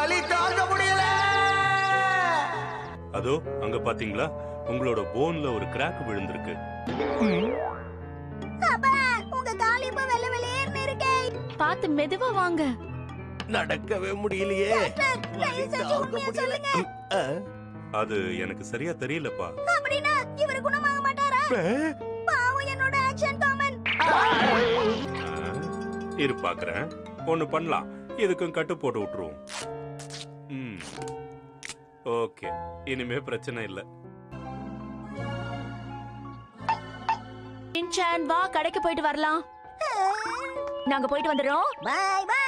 வலி தாங்க முடியல. அதோ அங்க பாத்தீங்களா, உங்களோட போன்ல ஒரு கிராக் விழுந்திருக்கு. அப்பா, உங்க கால் இப்ப வெள்ளை வெளியேறி இருக்கே. பாத்து மெதுவா வாங்க. நடக்கவே முடியலையே. தயவு செஞ்சு உண்மையை சொல்லுங்க. அது எனக்கு சரியா தெரியலப்பா. அப்படின்னா இவர் குணமாக மாட்டாரா? பாவம் என்னோட ஆக்ஷன் காமன். இரு பாக்குறேன். ஒண்ணு பண்ணலாம், இதுக்கும் கட்டு போட்டு விட்டுருவோம். ஓகே, இனிமே பிரச்சனை இல்ல. சின்சான் வா, கடைக்கு போயிட்டு வரலாம். நாங்க போயிட்டு வந்துடுறோம். Bye by.